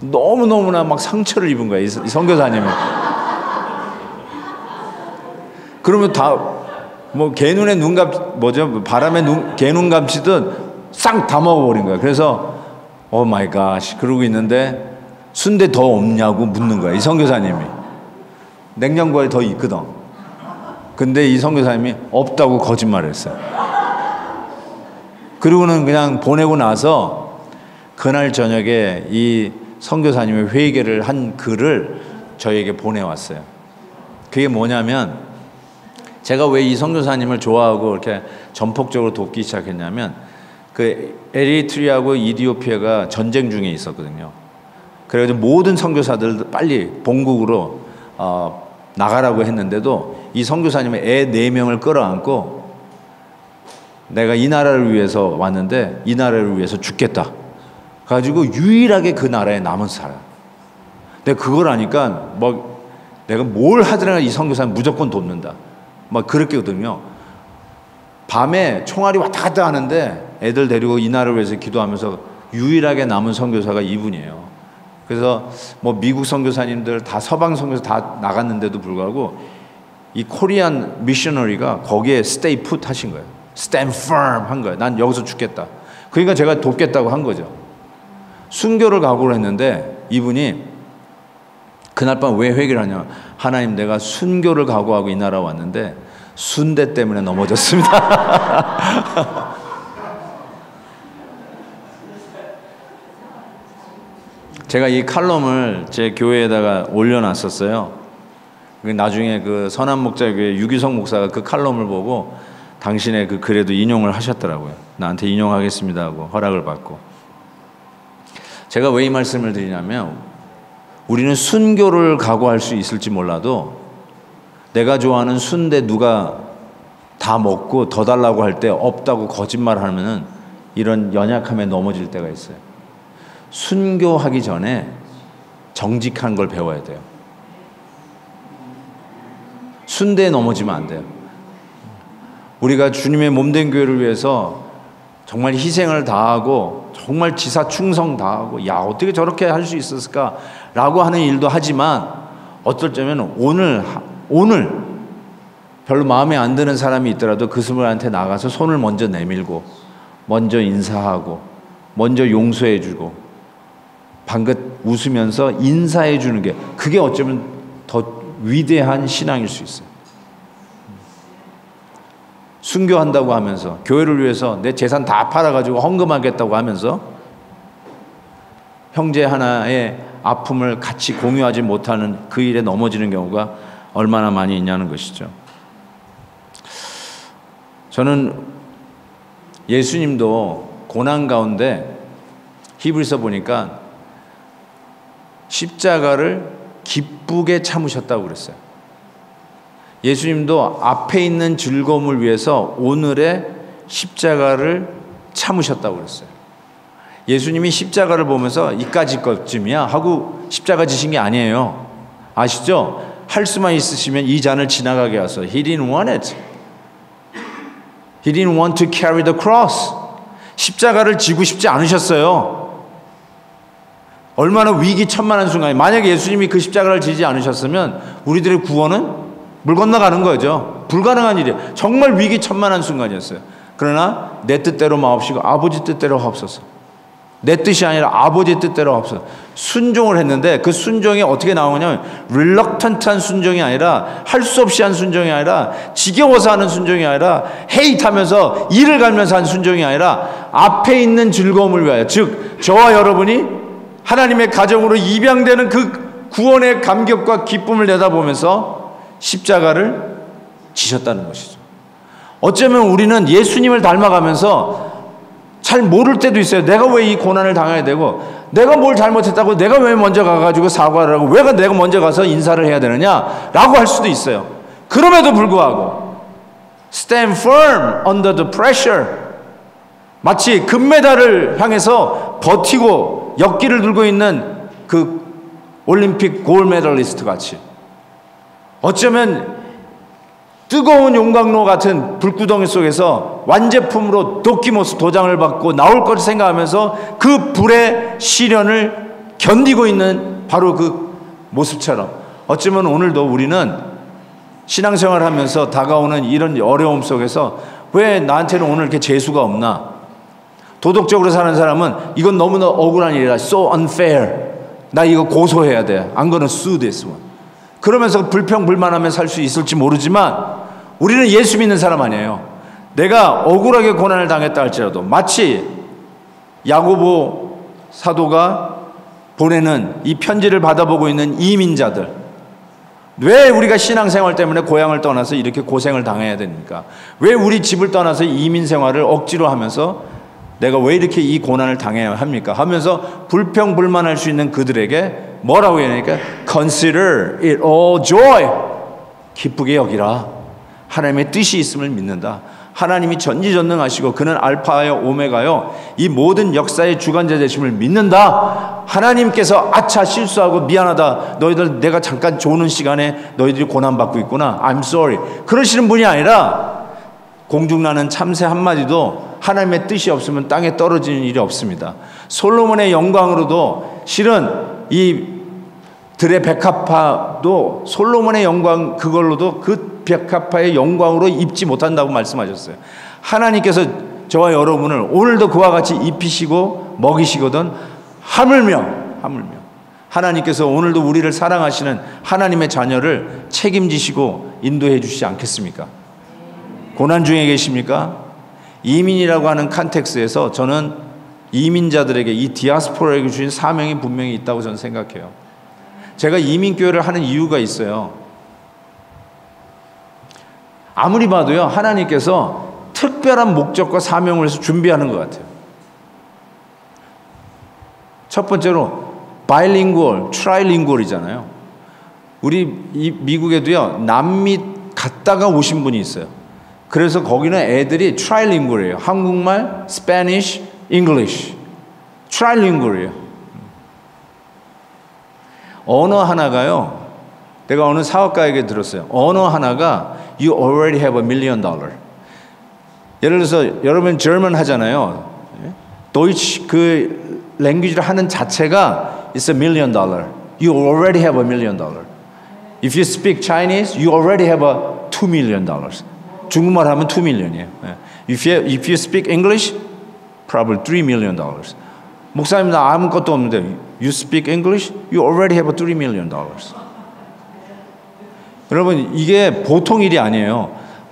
너무너무나 막 상처를 입은 거야 이 선교사님은. 그러면 다 뭐 개눈에 바람에 개눈 감치듯 싹 다 먹어버린 거야. 그래서 오 마이 갓 그러고 있는데 순대 더 없냐고 묻는 거야 이 선교사님이. 냉장고에 더 있거든. 근데 이 선교사님이 없다고 거짓말을 했어요. 그리고는 그냥 보내고 나서 그날 저녁에 이 선교사님의 회개를 한 글을 저에게 보내왔어요. 그게 뭐냐면 제가 왜 이 선교사님을 좋아하고 이렇게 전폭적으로 돕기 시작했냐면 그 에리트리아하고 이디오피아가 전쟁 중에 있었거든요. 그래가지고 모든 선교사들 빨리 본국으로 나가라고 했는데도 이 선교사님의 애 4명을 끌어안고 내가 이 나라를 위해서 왔는데 이 나라를 위해서 죽겠다. 그래가지고 유일하게 그 나라에 남은 살아. 내가 그걸 아니까 뭐 내가 뭘 하더라도 이 선교사는 무조건 돕는다. 막 그렇게거든요. 밤에 총알이 왔다 갔다 하는데 애들 데리고 이 나라를 위해서 기도하면서 유일하게 남은 선교사가 이분이에요. 그래서 뭐 미국 선교사님들 다 서방 선교사 다 나갔는데도 불구하고 이 코리안 미셔너리가 거기에 stay put 하신 거예요. stand firm 한 거예요. 난 여기서 죽겠다. 그러니까 제가 돕겠다고 한 거죠. 순교를 각오를 했는데 이분이 그날 밤 왜 회개를 하냐. 하나님 내가 순교를 각오하고 이 나라 왔는데 순대 때문에 넘어졌습니다. 제가 이 칼럼을 제 교회에다가 올려놨었어요. 나중에 그 선한목자교회 유기성 목사가 그 칼럼을 보고 당신의 그 글에도 인용을 하셨더라고요. 나한테 인용하겠습니다 하고 허락을 받고. 제가 왜 이 말씀을 드리냐면 우리는 순교를 각오할 수 있을지 몰라도 내가 좋아하는 순대 누가 다 먹고 더 달라고 할 때 없다고 거짓말하면은 이런 연약함에 넘어질 때가 있어요. 순교하기 전에 정직한 걸 배워야 돼요. 순대에 넘어지면 안 돼요. 우리가 주님의 몸된 교회를 위해서 정말 희생을 다하고 정말 지사 충성 다하고 야 어떻게 저렇게 할 수 있었을까라고 하는 일도 하지만 어떨 때면 오늘 별로 마음에 안 드는 사람이 있더라도 그 사람한테 나가서 손을 먼저 내밀고 먼저 인사하고 먼저 용서해주고 방긋 웃으면서 인사해주는 게 그게 어쩌면 더 위대한 신앙일 수 있어요. 순교한다고 하면서 교회를 위해서 내 재산 다 팔아가지고 헌금하겠다고 하면서 형제 하나의 아픔을 같이 공유하지 못하는 그 일에 넘어지는 경우가 얼마나 많이 있냐는 것이죠. 저는 예수님도 고난 가운데 히브리서 보니까 십자가를 기쁘게 참으셨다고 그랬어요. 예수님도 앞에 있는 즐거움을 위해서 오늘의 십자가를 참으셨다고 그랬어요. 예수님이 십자가를 보면서 이까짓 것쯤이야 하고 십자가 지신 게 아니에요. 아시죠? 할 수만 있으시면 이 잔을 지나가게 하소서. He didn't want it. He didn't want to carry the cross. 십자가를 지고 싶지 않으셨어요. 얼마나 위기천만한 순간이, 만약에 예수님이 그 십자가를 지지 않으셨으면 우리들의 구원은 물 건너가는 거죠. 불가능한 일이에요. 정말 위기천만한 순간이었어요. 그러나 내 뜻대로 마옵시고 아버지 뜻대로 하옵소서. 내 뜻이 아니라 아버지 뜻대로 하옵소서. 순종을 했는데 그 순종이 어떻게 나오냐면 reluctant한 순종이 아니라, 할 수 없이 한 순종이 아니라, 지겨워서 하는 순종이 아니라, 헤이트하면서 이를 갈면서 한 순종이 아니라 앞에 있는 즐거움을 위하여, 즉 저와 여러분이 하나님의 가정으로 입양되는 그 구원의 감격과 기쁨을 내다보면서 십자가를 지셨다는 것이죠. 어쩌면 우리는 예수님을 닮아가면서 잘 모를 때도 있어요. 내가 왜 이 고난을 당해야 되고, 내가 뭘 잘못했다고, 내가 왜 먼저 가가지고 사과를 하고, 왜 내가 먼저 가서 인사를 해야 되느냐 라고 할 수도 있어요. 그럼에도 불구하고 stand firm under the pressure, 마치 금메달을 향해서 버티고 역기를 들고 있는 그 올림픽 골드 메달리스트 같이, 어쩌면 뜨거운 용광로 같은 불구덩이 속에서 완제품으로 도끼모스 도장을 받고 나올 것 생각하면서 그 불의 시련을 견디고 있는 바로 그 모습처럼, 어쩌면 오늘도 우리는 신앙생활을 하면서 다가오는 이런 어려움 속에서 왜 나한테는 오늘 이렇게 재수가 없나, 도덕적으로 사는 사람은 이건 너무나 억울한 일이라, so unfair, 나 이거 고소해야 돼, I'm gonna sue this one, 그러면서 불평불만하며 살 수 있을지 모르지만 우리는 예수 믿는 사람 아니에요. 내가 억울하게 고난을 당했다 할지라도, 마치 야고보 사도가 보내는 이 편지를 받아보고 있는 이민자들, 왜 우리가 신앙생활 때문에 고향을 떠나서 이렇게 고생을 당해야 됩니까? 왜 우리 집을 떠나서 이민 생활을 억지로 하면서 내가 왜 이렇게 이 고난을 당해야 합니까? 하면서 불평불만할 수 있는 그들에게 뭐라고 해야 되니까, Consider it all joy, 기쁘게 여기라. 하나님의 뜻이 있음을 믿는다. 하나님이 전지전능하시고 그는 알파요 오메가요, 이 모든 역사의 주관자 되심을 믿는다. 하나님께서 아차 실수하고 미안하다, 너희들 내가 잠깐 조는 시간에 너희들이 고난받고 있구나, I'm sorry, 그러시는 분이 아니라, 공중나는 참새 한마디도 하나님의 뜻이 없으면 땅에 떨어지는 일이 없습니다. 솔로몬의 영광으로도, 실은 이 들의 백합화도 솔로몬의 영광, 그걸로도 그 백합화의 영광으로 입지 못한다고 말씀하셨어요. 하나님께서 저와 여러분을 오늘도 그와 같이 입히시고 먹이시거든 하물며 하나님께서 오늘도 우리를 사랑하시는 하나님의 자녀를 책임지시고 인도해 주시지 않겠습니까? 고난 중에 계십니까? 이민이라고 하는 컨텍스트에서 저는 이민자들에게, 이 디아스포라에게 주신 사명이 분명히 있다고 저는 생각해요. 제가 이민교회를 하는 이유가 있어요. 아무리 봐도요, 하나님께서 특별한 목적과 사명을 해서 준비하는 것 같아요. 첫 번째로 바이링구얼, 트라이링구얼이잖아요. 우리 이 미국에도요, 남미 갔다가 오신 분이 있어요. 그래서 거기는 애들이 트라이링구얼이에요. 한국말, 스페니쉬, 잉글리쉬, 트라이링구얼이에요. 언어 하나가요, 내가 어느 사업가에게 들었어요. 언어 하나가 You already have $1 million. 예를 들어서 여러분 German 하잖아요. 도이치 그 랭귀지를 하는 자체가 It's $1 million. You already have $1 million. If you speak Chinese, you already have $2 million. 중국말 하면 $2 million이에요. If you speak English, probably $3 million. 목사님 나 아무것도 없는데 You speak English, you already have $3 million. 여러분 이게 보통 일이 아니에요.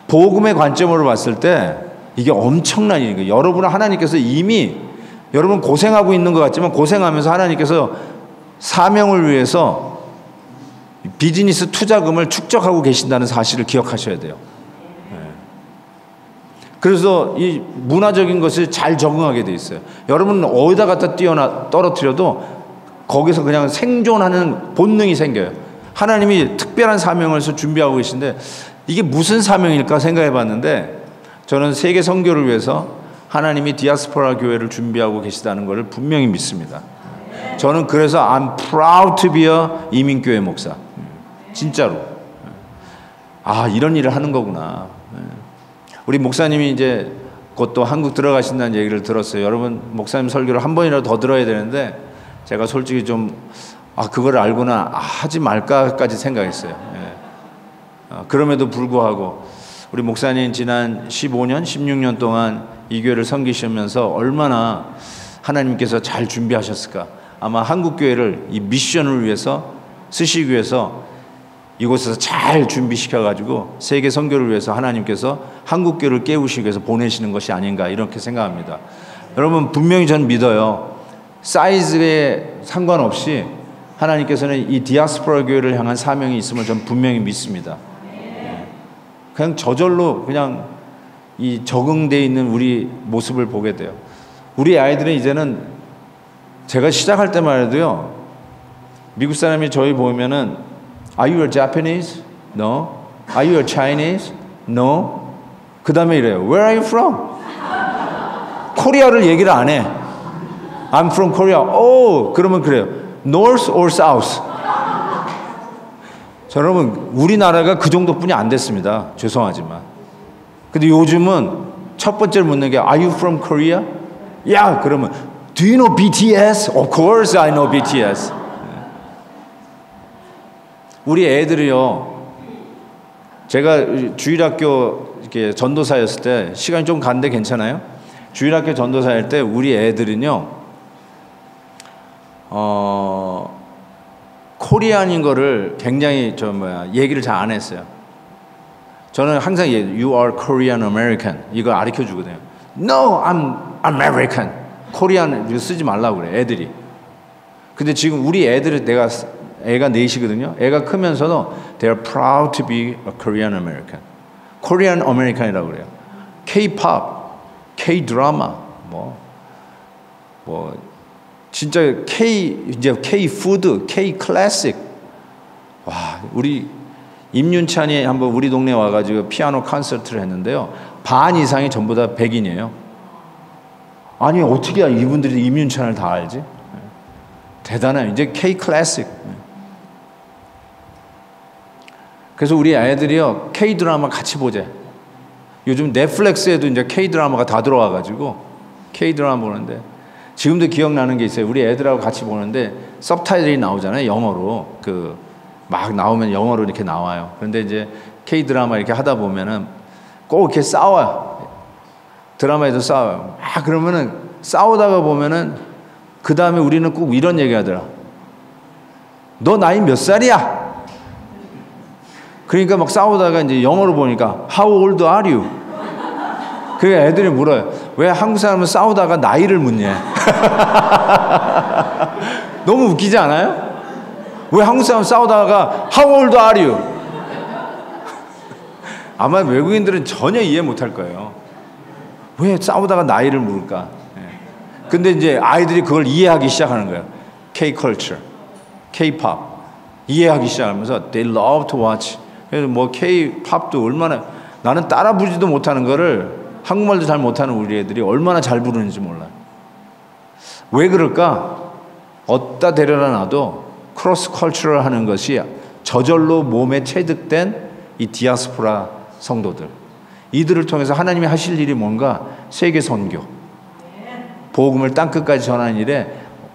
복음의 관점으로 봤을 때 이게 엄청난 일이에요. 여러분은 하나님께서 이미, 여러분 고생하고 있는 것 같지만 고생하면서 하나님께서 사명을 위해서 비즈니스 투자금을 축적하고 계신다는 사실을 기억하셔야 돼요. 그래서 이 문화적인 것을 잘 적응하게 돼 있어요. 여러분 어디다 갖다 떨어뜨려도 거기서 그냥 생존하는 본능이 생겨요. 하나님이 특별한 사명을 준비하고 계신데 이게 무슨 사명일까 생각해 봤는데 저는 세계 선교를 위해서 하나님이 디아스포라 교회를 준비하고 계시다는 것을 분명히 믿습니다. 저는 그래서 I'm proud to be a 이민교회 목사. 진짜로. 아, 이런 일을 하는 거구나. 우리 목사님이 이제 곧 또 한국 들어가신다는 얘기를 들었어요. 여러분 목사님 설교를 한 번이라도 더 들어야 되는데 제가 솔직히 좀 그걸 알고나 하지 말까까지 생각했어요. 그럼에도 불구하고 우리 목사님 지난 15년, 16년 동안 이 교회를 섬기시면서 얼마나 하나님께서 잘 준비하셨을까. 아마 한국교회를 이 미션을 위해서 쓰시기 위해서 이곳에서 잘 준비시켜가지고 세계 선교를 위해서 하나님께서 한국교회를 깨우시기 위해서 보내시는 것이 아닌가 이렇게 생각합니다. 여러분 분명히 저는 믿어요. 사이즈에 상관없이 하나님께서는 이 디아스포라 교회를 향한 사명이 있음을 저는 분명히 믿습니다. 그냥 저절로 그냥 이 적응되어 있는 우리 모습을 보게 돼요. 우리 아이들은 이제는 제가 시작할 때만 해도요, 미국 사람이 저희 보면은 Are you a Japanese? No. Are you a Chinese? No. 그 다음에 이래요. Where are you from? 코리아를 얘기를 안 해. I'm from Korea. Oh, 그러면 그래요. North or South? 자, 여러분 우리나라가 그 정도뿐이 안 됐습니다. 죄송하지만. 근데 요즘은 첫 번째로 묻는 게 Are you from Korea? 야, 그러면 Do you know BTS? Of course I know BTS. 우리 애들이요. 제가 주일학교 이렇게 전도사였을 때 시간이 좀 간데 괜찮아요? 주일학교 전도사일 때 우리 애들은요. 코리안인 거를 굉장히 얘기를 잘 안 했어요. 저는 항상 You are Korean American 이거 가르쳐 주거든요. No, I'm American. 코리안 이거 쓰지 말라고 그래 애들이. 근데 지금 우리 애들은 애가 넷이거든요. 애가 크면서도 They are proud to be a Korean American. Korean American이라고 그래요. K-pop, K-드라마, 진짜 이제 K-푸드, K-클래식. 와, 우리 임윤찬이 한번 우리 동네 와가지고 피아노 콘서트를 했는데요. 반 이상이 전부 다 백인이에요. 아니, 어떻게 이분들이 임윤찬을 다 알지? 대단해요. 이제 K-클래식. 그래서 우리 아이들이요, K-드라마 같이 보재. 요즘 넷플릭스에도 이제 K-드라마가 다 들어와가지고 K-드라마 보는데 지금도 기억나는 게 있어요. 우리 애들하고 같이 보는데 서브타이틀이 나오잖아요. 영어로. 막 나오면 영어로 이렇게 나와요. 그런데 이제 K-드라마 이렇게 하다 보면은 꼭 이렇게 싸워요. 드라마에도 싸워요. 막 그러면은 싸우다가 보면은 그 다음에 우리는 꼭 이런 얘기 하더라. 너 나이 몇 살이야? 그러니까 막 싸우다가 이제 영어로 보니까 How old are you? 그러니까 애들이 물어요. 왜 한국 사람은 싸우다가 나이를 묻냐? 너무 웃기지 않아요? 왜 한국 사람 싸우다가 How old are you? 아마 외국인들은 전혀 이해 못할 거예요. 왜 싸우다가 나이를 물을까? 근데 이제 아이들이 그걸 이해하기 시작하는 거예요. K-culture, K-pop 이해하기 시작하면서 They love to watch. 그래서 K-pop도 얼마나 나는 따라 부르지도 못하는 거를 한국말도 잘 못하는 우리 애들이 얼마나 잘 부르는지 몰라요. 왜 그럴까? 어디다 데려다 놔도 크로스 컬처럴 하는 것이 저절로 몸에 체득된 이 디아스포라 성도들. 이들을 통해서 하나님이 하실 일이 뭔가 세계 선교. 복음을 땅끝까지 전하는 일에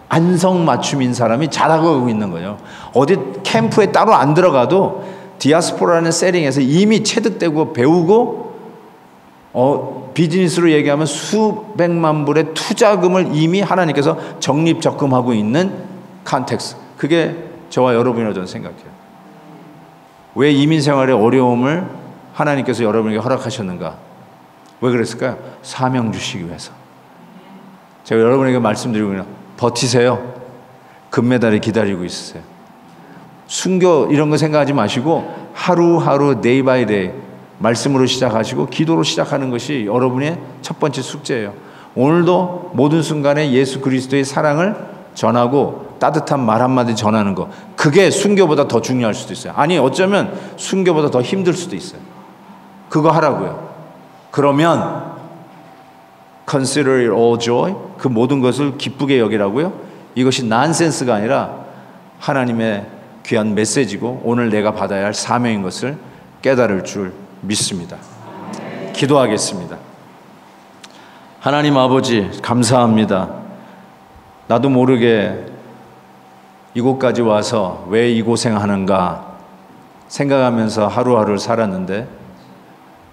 안성맞춤인 사람이 잘하고 있는 거예요. 어디 캠프에 따로 안 들어가도 디아스포라라는 세팅에서 이미 체득되고 배우고 비즈니스로 얘기하면 수백만 불의 투자금을 이미 하나님께서 적립적금하고 있는 컨텍스트. 그게 저와 여러분이라고 저는 생각해요. 왜 이민 생활의 어려움을 하나님께서 여러분에게 허락하셨는가? 왜 그랬을까요? 사명 주시기 위해서. 제가 여러분에게 말씀드리고 버티세요. 금메달이 기다리고 있으세요. 순교 이런 거 생각하지 마시고 하루하루 데이 바이 데이 말씀으로 시작하시고 기도로 시작하는 것이 여러분의 첫 번째 숙제예요. 오늘도 모든 순간에 예수 그리스도의 사랑을 전하고 따뜻한 말 한마디 전하는 거, 그게 순교보다 더 중요할 수도 있어요. 아니 어쩌면 순교보다 더 힘들 수도 있어요. 그거 하라고요. 그러면 Consider it all joy, 그 모든 것을 기쁘게 여기라고요. 이것이 난센스가 아니라 하나님의 귀한 메시지고 오늘 내가 받아야 할 사명인 것을 깨달을 줄 믿습니다. 기도하겠습니다. 하나님 아버지 감사합니다. 나도 모르게 이곳까지 와서 왜 이 고생하는가 생각하면서 하루하루를 살았는데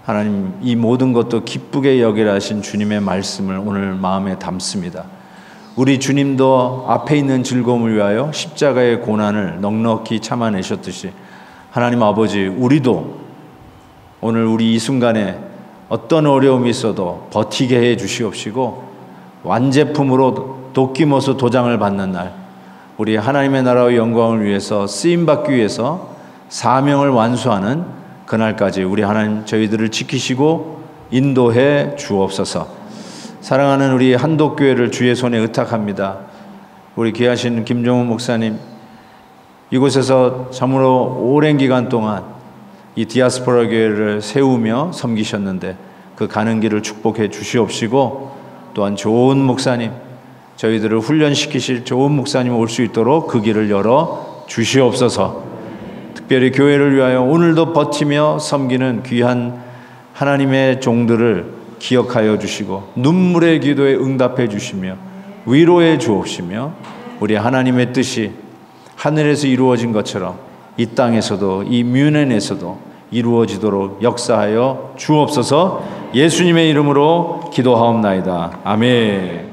하나님 이 모든 것도 기쁘게 여기라 하신 주님의 말씀을 오늘 마음에 담습니다. 우리 주님도 앞에 있는 즐거움을 위하여 십자가의 고난을 넉넉히 참아내셨듯이 하나님 아버지 우리도 오늘 우리 이 순간에 어떤 어려움이 있어도 버티게 해 주시옵시고 완제품으로 도끼모스 도장을 받는 날 우리 하나님의 나라의 영광을 위해서 쓰임받기 위해서 사명을 완수하는 그날까지 우리 하나님 저희들을 지키시고 인도해 주옵소서. 사랑하는 우리 한독교회를 주의 손에 의탁합니다. 우리 귀하신 김종훈 목사님 이곳에서 참으로 오랜 기간 동안 이 디아스포라 교회를 세우며 섬기셨는데 그 가는 길을 축복해 주시옵시고 또한 좋은 목사님 저희들을 훈련시키실 좋은 목사님 올 수 있도록 그 길을 열어 주시옵소서. 특별히 교회를 위하여 오늘도 버티며 섬기는 귀한 하나님의 종들을 기억하여 주시고 눈물의 기도에 응답해 주시며 위로해 주옵시며 우리 하나님의 뜻이 하늘에서 이루어진 것처럼 이 땅에서도 이 뮌헨에서도 이루어지도록 역사하여 주옵소서. 예수님의 이름으로 기도하옵나이다. 아멘.